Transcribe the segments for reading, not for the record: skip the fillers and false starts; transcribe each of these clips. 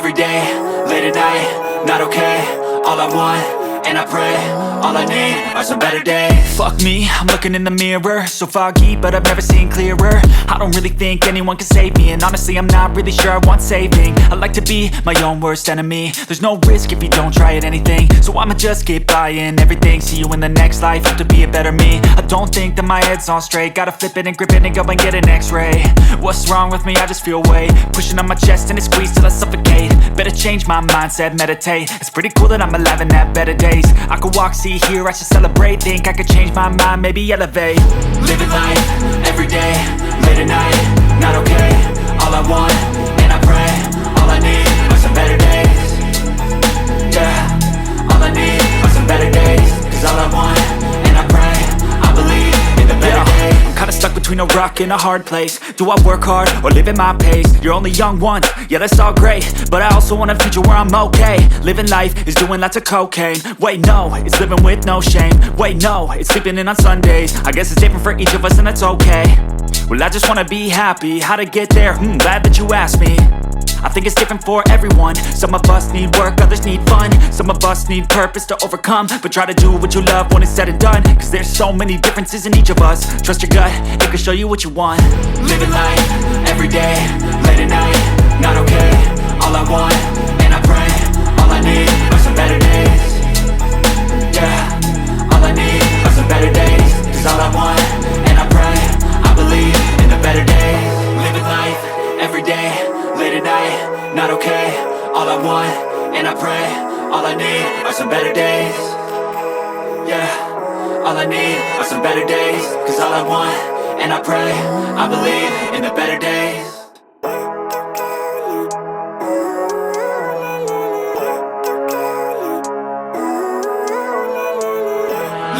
every day, late at night, not okay. All I want, and I pray, all I need are some better days. Fuck me, I'm looking in the mirror, so foggy, but I've never seen clearer. I don't really think anyone can save me, and honestly I'm not really sure I want saving. I like to be my own worst enemy. There's no risk if you don't try at anything, so I'ma just keep buying everything. See you in the next life, hope to be a better me. I don't think that my head's on straight, gotta flip it and grip it and go and get an x-ray. What's wrong with me? I just feel weight pushing on my chest and it squeezes till I suffocate. Better change my mindset, meditate. It's pretty cool that I'm alive and have better days. I could walk, see, hear, I should celebrate. Think I could change my mind, maybe elevate. Living life, every day, late at night, not okay. All I want, and I pray, all I need are some better days. Yeah, all I need are some better days. Cause all I want, and I pray, I believe in the better days. I'm kinda stuck between a rock and a hard place. Do I work hard or live at my pace? You're only young once, yeah that's all great, but I also want a future where I'm okay. Living life is doing lots of cocaine. Wait no, it's living with no shame. Wait no, it's sleeping in on Sundays. I guess it's different for each of us and that's okay. Well I just wanna be happy, how to get there? Glad that you asked me. I think it's different for everyone. Some of us need work, others need fun. Some of us need purpose to overcome. But try to do what you love when it's said and done. Cause there's so many differences in each of us. Trust your gut, it can show you what you want. Living life, every day, late at night, not okay. All I want, and I pray, all I need are some better days. Yeah, all I need are some better days. Cause all I want, and I pray, I believe in the better days. Living life, every day, late at night, not okay. All I want, and I pray, all I need are some better days. Yeah, all I need are some better days. Cause all I want, and I pray, I believe in the better days.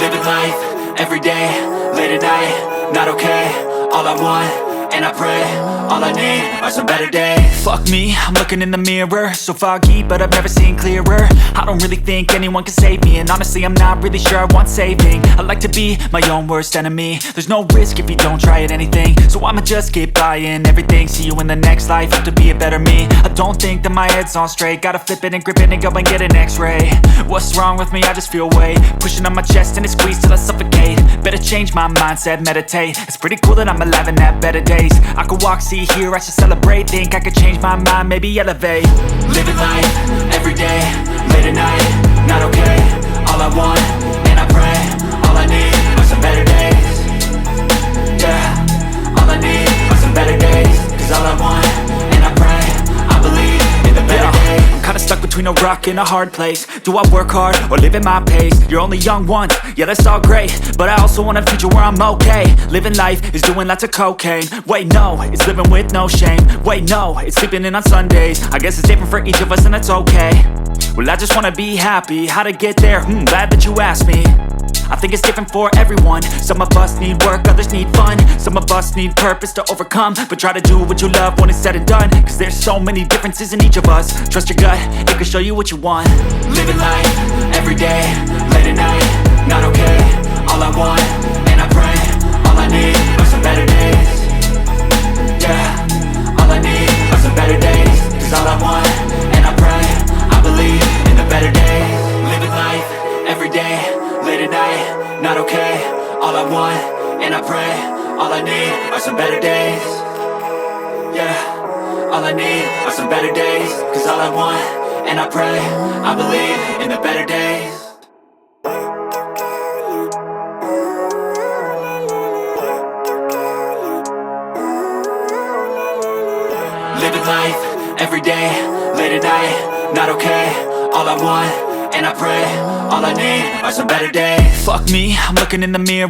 Living life, every day, late at night, not okay. All I want, and I pray, all I need are some better days. Fuck me, I'm looking in the mirror, so foggy, but I've never seen clearer. I don't really think anyone can save me, and honestly I'm not really sure I want saving. I like to be my own worst enemy. There's no risk if you don't try at anything, so I'ma just keep buying everything. See you in the next life, hope to be a better me. I don't think that my head's on straight, gotta flip it and grip it and go and get an x-ray. What's wrong with me? I just feel weight pushing on my chest and it squeezes till I suffocate. Better change my mindset, meditate. It's pretty cool that I'm alive and have better days. I could walk, see, hear, I should celebrate. Think I could change my mind, maybe elevate. Living life, every day, late at night, not okay. All I want, and I pray, all I need are some better days. Yeah, all I need are some better days. Cause all I want, and I pray, I believe in the better days. I'm kinda stuck between a rock and a hard place. Do I work hard or live at my pace? You're only young once, yeah that's all great, but I also want a future where I'm okay. Living life is doing lots of cocaine. Wait no, it's living with no shame. Wait no, it's sleeping in on Sundays. I guess it's different for each of us and that's okay. Well I just wanna be happy, how to get there? Glad that you asked me. I think it's different for everyone. Some of us need work, others need fun. Some of us need purpose to overcome. But try to do what you love when it's said and done. Cause there's so many differences in each of us. Trust your gut, it can show you what you want. Living life, every day, late at night, not okay. All I want, and I pray, all I need are some better days. Yeah, all I need are some better days. Cause all I want, and I pray, I believe in the better days. Living life, every day, late at night, not okay. All I want, and I pray, all I need are some better days. Yeah, all I need are some better days. Cause all I want, and I pray, I believe in the better days. Living life, every day, late at night, not okay. All I want, and I pray, all I need are some better days. Fuck me, I'm looking in the mirror,